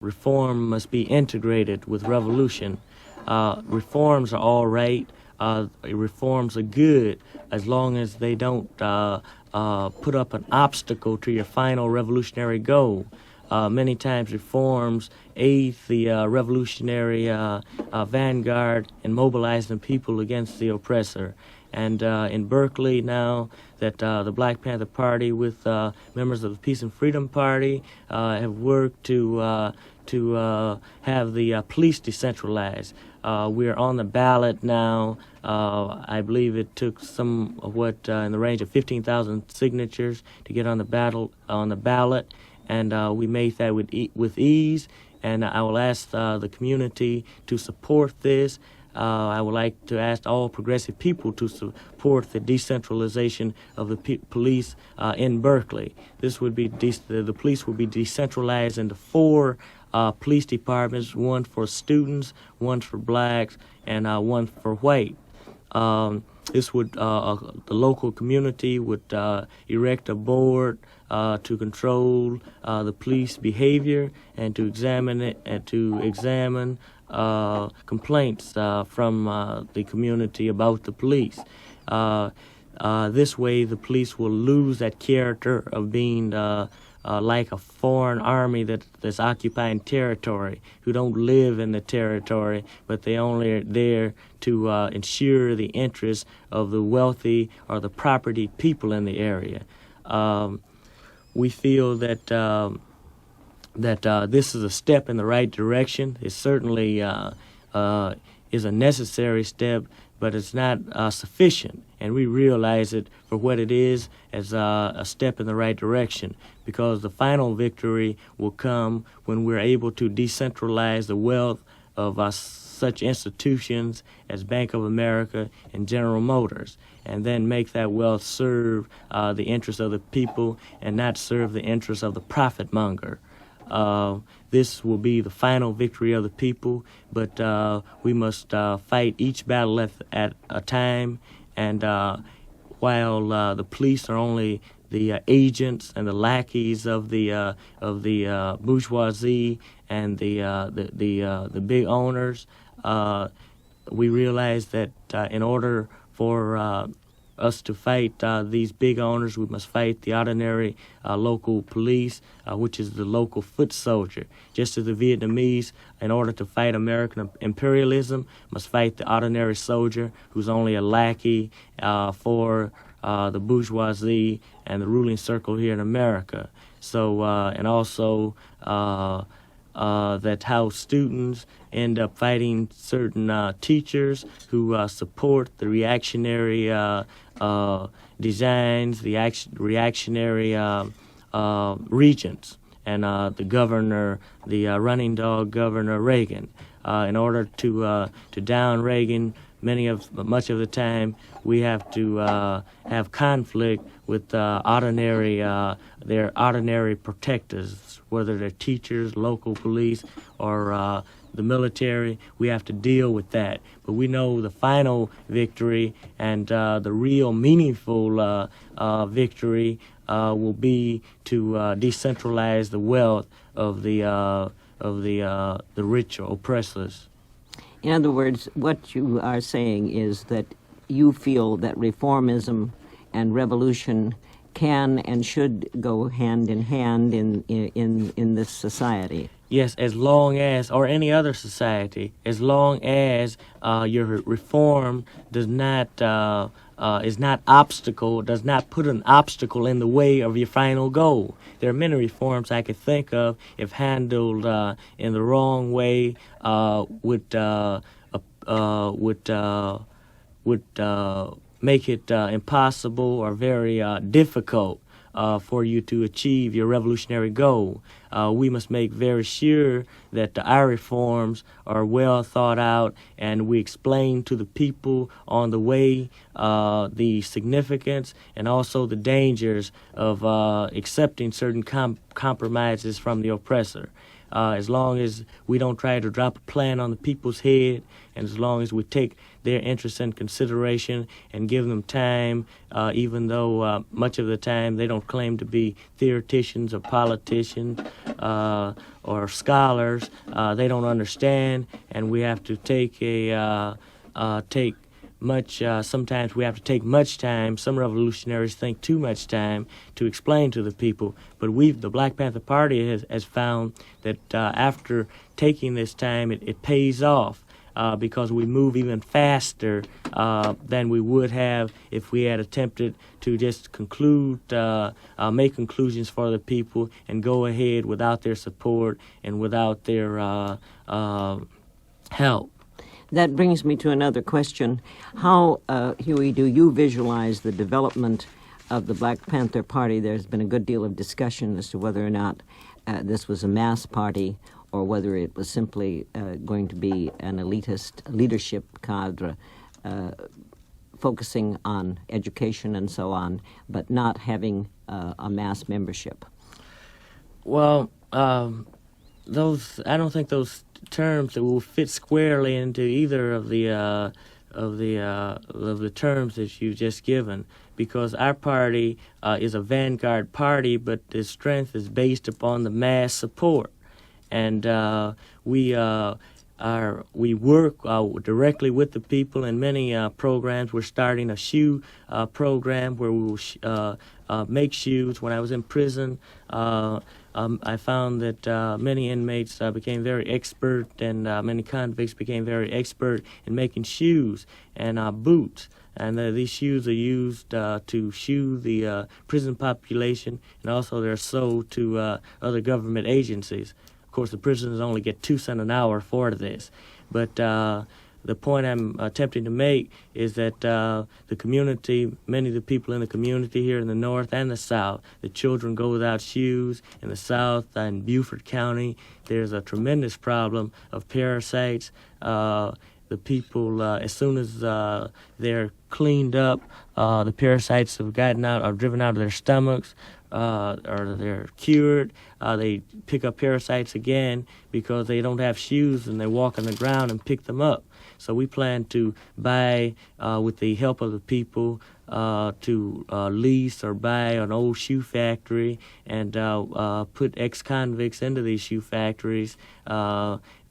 reform must be integrated with revolution. Reforms are all right. Reforms are good as long as they don't put up an obstacle to your final revolutionary goal. Many times reforms aid the revolutionary vanguard in mobilizing people against the oppressor. And in Berkeley now, that the Black Panther Party with members of the Peace and Freedom Party have worked to have the police decentralized. We're on the ballot now. I believe it took somewhat in the range of 15,000 signatures to get on the ballot, and we made that with ease. And I will ask the community to support this. I would like to ask all progressive people to support the decentralization of the police in Berkeley. This would be the police would be decentralized into 4 police departments: one for students, one for blacks, and one for white. This would the local community would erect a board to control the police behavior and to examine complaints from the community about the police. This way, the police will lose that character of being like a foreign army that's occupying territory, who don't live in the territory, but they only are there to ensure the interests of the wealthy or the property people in the area. We feel that this is a step in the right direction. It certainly is a necessary step, but it's not sufficient. And we realize it for what it is, as a step in the right direction, because the final victory will come when we're able to decentralize the wealth of such institutions as Bank of America and General Motors, and then make that wealth serve the interests of the people and not serve the interests of the profit monger. This will be the final victory of the people, but we must fight each battle at a time. And while the police are only the agents and the lackeys of the bourgeoisie and the big owners, we realize that in order for us to fight these big owners, we must fight the ordinary local police, which is the local foot soldier. Just as the Vietnamese, in order to fight American imperialism, must fight the ordinary soldier, who's only a lackey for the bourgeoisie and the ruling circle here in America. So, and also that how students end up fighting certain teachers who support the reactionary designs, the reactionary regents, and the governor, the running dog Governor Reagan. In order to down Reagan, much of the time we have to have conflict with their ordinary protectors, whether they're teachers, local police, or the military. We have to deal with that. But we know the final victory and the real meaningful victory will be to decentralize the wealth of the rich or oppressors. In other words, what you are saying is that you feel that reformism and revolution can and should go hand in hand in this society. Yes, as long as, or any other society, as long as your reform does not does not put an obstacle in the way of your final goal. There are many reforms I could think of, if handled in the wrong way, would make it impossible or very difficult for you to achieve your revolutionary goal. We must make very sure that our reforms are well thought out, and we explain to the people on the way the significance and also the dangers of accepting certain compromises from the oppressor. as long as we don't try to drop a plan on the people's head, and as long as we take their interests in consideration and give them time, even though much of the time they don't claim to be theoreticians or politicians or scholars, they don't understand, and we have to sometimes we have to take much time. Some revolutionaries think too much time to explain to the people. But the Black Panther Party has found that after taking this time, it pays off because we move even faster than we would have if we had attempted to just make conclusions for the people and go ahead without their support and without their help. That brings me to another question. How, Huey, do you visualize the development of the Black Panther Party? There's been a good deal of discussion as to whether or not this was a mass party or whether it was simply going to be an elitist leadership cadre focusing on education and so on, but not having a mass membership. Well, I don't think those terms that will fit squarely into either of the terms that you've just given, because our party is a vanguard party, but its strength is based upon the mass support, and we work directly with the people in many programs. We're starting a shoe program where we will make shoes. When I was in prison, I found that many inmates became very expert, and many convicts became very expert in making shoes and boots. And these shoes are used to shoe the prison population, and also they're sold to other government agencies. Of course, the prisoners only get 2 cents an hour for this. But the point I'm attempting to make is that the community, many of the people in the community here in the North and the South, the children go without shoes. In the South, in Beaufort County, there's a tremendous problem of parasites. The people, as soon as they're cleaned up, the parasites have gotten out, are driven out of their stomachs, or they're cured. They pick up parasites again because they don't have shoes and they walk on the ground and pick them up. So we plan to buy, with the help of the people, to lease or buy an old shoe factory and put ex-convicts into these shoe factories,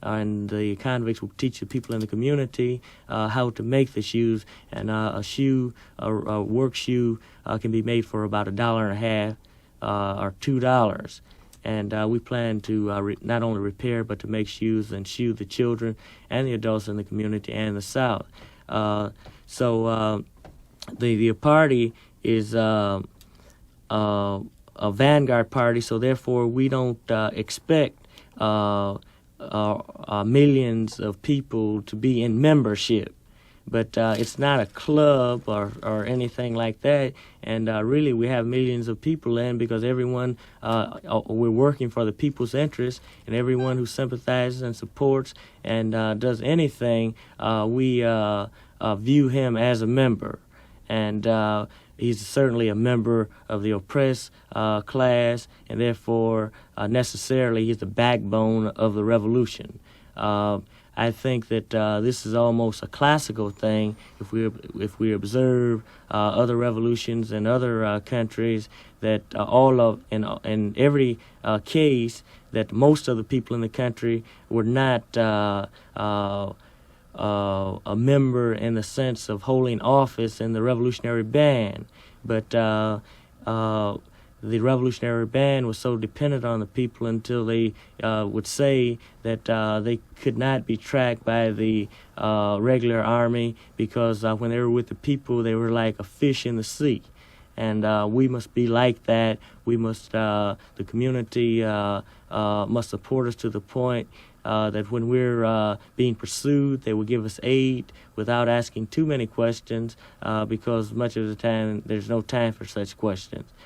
and the convicts will teach the people in the community how to make the shoes. And a work shoe can be made for about $1.50 or $2. And we plan to not only repair but to make shoes and shoe the children and the adults in the community and the South. So the party is a vanguard party, so therefore we don't expect millions of people to be in membership. But it's not a club or anything like that. And really, we have millions of people in because everyone, we're working for the people's interests, and everyone who sympathizes and supports and does anything, we view him as a member. And he's certainly a member of the oppressed class, and therefore, necessarily, he's the backbone of the revolution. I think that this is almost a classical thing if we observe other revolutions in other countries, that in every case that most of the people in the country were not a member in the sense of holding office in the Revolutionary Band, but the Revolutionary Band was so dependent on the people until they would say that they could not be tracked by the regular army because when they were with the people, they were like a fish in the sea. And we must be like that. We must, the community must support us to the point that when we're being pursued, they will give us aid without asking too many questions because much of the time there's no time for such questions.